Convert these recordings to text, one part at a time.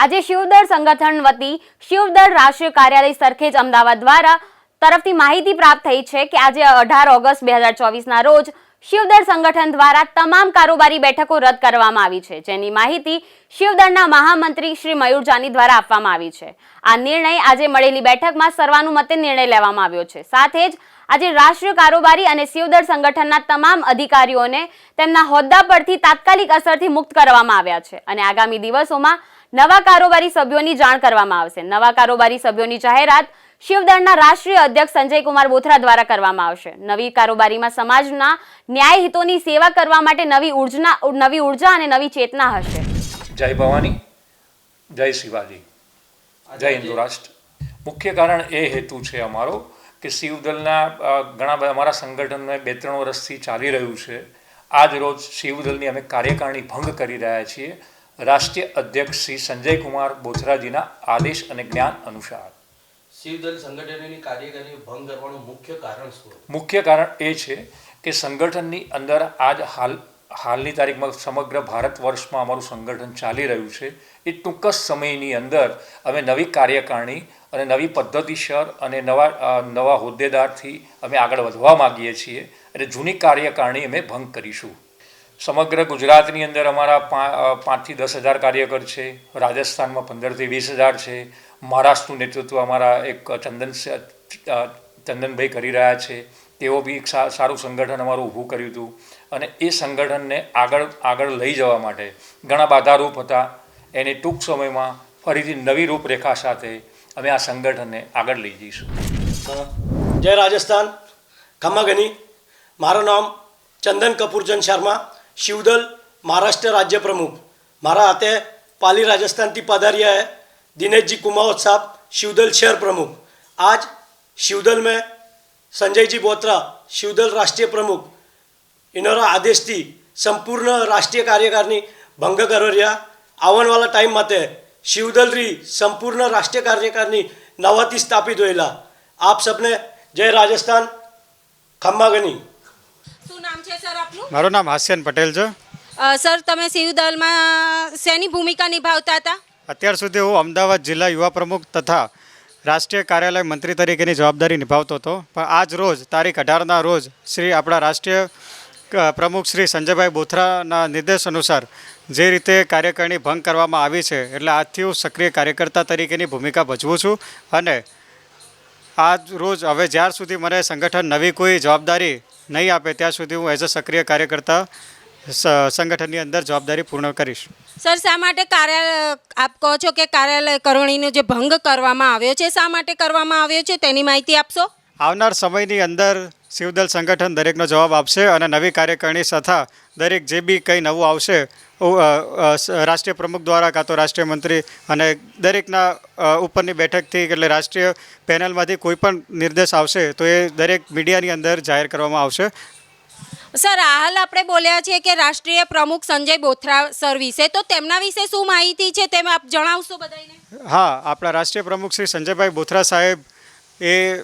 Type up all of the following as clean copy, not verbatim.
આજે શિવદળ સંગઠન વતી શિવદળ રાષ્ટ્રીય કાર્યાલય સરખેજ અમદાવાદ દ્વારા તરફથી માહિતી પ્રાપ્ત થઈ છે કે આજે 18 ઓગસ્ટ 2024ના રોજ શિવદળ સંગઠન દ્વારા તમામ કારોબારી બેઠકો રદ કરવામાં આવી છે, જેની માહિતી શિવદળના મહામંત્રી શ્રી મયુર જાની દ્વારા આપવામાં આવી છે। આ નિર્ણય આજે મળેલી બેઠકમાં સર્વાનુમતે નિર્ણય લેવામાં આવ્યો છે। સાથે જ આજે રાષ્ટ્રીય કારોબારી અને શિવદળ સંગઠનના તમામ અધિકારીઓને તેમના હોદ્દા પરથી તાત્કાલિક અસરથી મુક્ત કરવામાં આવ્યા છે અને આગામી દિવસોમાં નવા કારોબારી સભ્યોની જાણ કરવામાં આવશે। નવા કારોબારી સભ્યોની જાહેરાત શિવદળના રાષ્ટ્રીય અધ્યક્ષ સંજય કુમાર બોથરા દ્વારા કરવામાં આવશે। નવી કારોબારીમાં સમાજના ન્યાય હિતોની સેવા કરવા માટે નવી ઉર્જા અને નવી ચેતના હશે। જય ભવાની, જય શિવાજી, જય હિન્દુ રાષ્ટ્ર। મુખ્ય કારણ એ હેતુ છે અમારો કે શિવદળના ઘણા બધા અમારા સંગઠનને 2-3 વર્ષથી ચાલી રહ્યું છે। આજ રોજ શિવદળની અમે કાર્યકારિણી ભંગ કરી રહ્યા છીએ રાષ્ટ્રીય અધ્યક્ષ શ્રી સંજય કુમાર બોથરાજીના આદેશ અને જ્ઞાન અનુસાર। શિવદળ સંગઠનની કાર્યકારિણી ભંગ કરવાનું મુખ્ય કારણ શું? મુખ્ય કારણ એ છે કે સંગઠનની અંદર આજ હાલની તારીખમાં સમગ્ર ભારત વર્ષમાં અમારું સંગઠન ચાલી રહ્યું છે। એ ટૂંક જ સમયની અંદર અમે નવી કાર્યકારિણી અને નવી પદ્ધતિસર અને નવા હોદ્દેદારથી અમે આગળ વધવા માગીએ છીએ અને જૂની કાર્યકારિણી અમે ભંગ કરીશું। સમગ્ર ગુજરાતની અંદર અમારા 5 થી 10 હજાર કાર્યકર છે, રાજસ્થાનમાં 15 થી 20 હજાર છે, મહારાષ્ટ્રનું નેતૃત્વ અમારા એક ચંદનભાઈ કરી રહ્યા છે। તેઓ બી એક સારું સંગઠન અમારું ઊભું કર્યું હતું અને એ સંગઠનને આગળ લઈ જવા માટે ઘણા બાધારૂપ હતા। એને ટૂંક સમયમાં ફરીથી નવી રૂપરેખા સાથે અમે આ સંગઠનને આગળ લઈ જઈશું। જય રાજસ્થાન, ખમ્માગની। મારું નામ ચંદન કપૂરચંદ શર્મા, શિવદल महाराष्ट्र राज्य प्रमुख। मारा हाथे पाली राजस्थान की पधारिया है दिनेश जी कुमावत साहब, शिवदल शहर प्रमुख। आज शिवदल में संजय जी बोथरा, शिवदल राष्ट्रीय प्रमुख, इनोरा आदेश थी संपूर्ण राष्ट्रीय कार्यकारिणी भंग कर रहा। आवन वाला टाइम माते शिवदल री संपूर्ण राष्ट्रीय कार्यकारिणी नवाथी स्थापित होएला। आप सबने जय राजस्थान, खम्मागनी। શું નામ છે સર આપનું? મારું નામ હાસ્યન પટેલ છે। સર, તમે શિવદળમાં શેની ભૂમિકા નિભાવતા હતા? અત્યાર સુધી હું અમદાવાદ જિલ્લા યુવા પ્રમુખ તથા રાષ્ટ્રીય કાર્યાલય મંત્રી તરીકેની જવાબદારી નિભાવતો હતો, પણ આજ રોજ તારીખ 18ના રોજ શ્રી આપણા રાષ્ટ્રીય પ્રમુખ શ્રી સંજયભાઈ બોથરાના નિર્દેશ અનુસાર જે રીતે કાર્યકારિણી ભંગ કરવામાં આવી છે, એટલે આજથી હું સક્રિય કાર્યકર્તા તરીકેની ભૂમિકા ભજવું છું અને આજ રોજ હવે જ્યાર સુધી મને સંગઠન નવી કોઈ જવાબદારી નહીં આપે ત્યાં સુધી હું એઝ અ સક્રિય કાર્યકર્તા સંગઠનની અંદર જવાબદારી પૂર્ણ કરીશ। સર, શા માટે આપ કહો છો કે કાર્યાલય કરવણીનો જે ભંગ કરવામાં આવ્યો છે, શા માટે કરવામાં આવ્યો છે તેની માહિતી આપશો? આવનાર સમયની અંદર શિવદળ સંગઠન દરેકનો જવાબ આપશે અને નવી કાર્યકારિણી સાથે દરેક જે બી કંઈ નવું આવશે રાષ્ટ્રીય પ્રમુખ દ્વારા કાં તો રાષ્ટ્રીય મંત્રી અને દરેકના ઉપરની બેઠકથી એટલે રાષ્ટ્રીય પેનલમાંથી કોઈ પણ નિર્દેશ આવશે તો એ દરેક મીડિયાની અંદર જાહેર કરવામાં આવશે। સર, હાલ આપણે બોલ્યા છીએ કે રાષ્ટ્રીય પ્રમુખ સંજય બોથરા સર વિશે, તો તેમના વિશે શું માહિતી છે તેમ આપ જણાવશો બધાને? હા, આપણા રાષ્ટ્રીય પ્રમુખ શ્રી સંજયભાઈ બોથરા સાહેબ એ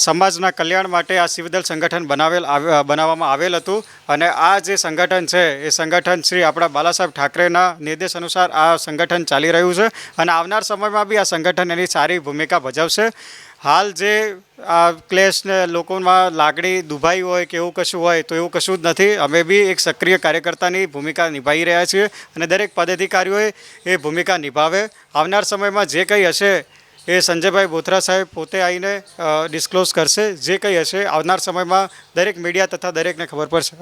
સમાજના કલ્યાણ માટે આ શિવદળ સંગઠન બનાવવામાં આવેલ હતું અને આ જે સંગઠન છે એ સંગઠન શ્રી આપણા બાલાસાહેબ ઠાકરેના નિર્દેશ અનુસાર આ સંગઠન ચાલી રહ્યું છે અને આવનાર સમયમાં બી આ સંગઠન એની સારી ભૂમિકા ભજવશે। હાલ જે આ ક્લેશને લોકોમાં લાગણી દુભાઈ હોય કે એવું કશું હોય તો એવું કશું જ નથી। અમે બી એક સક્રિય કાર્યકર્તાની ભૂમિકા નિભાવી રહ્યા છીએ અને દરેક પદાધિકારીઓએ એ ભૂમિકા નિભાવે। આવનાર સમયમાં જે કંઈ હશે એ સંજયભાઈ બોથરા સાહેબ પોતે આવીને ડિસ્ક્લોઝ કરશે। જે કંઈ હશે આવનાર સમયમાં દરેક મીડિયા તથા દરેકને ખબર પડશે।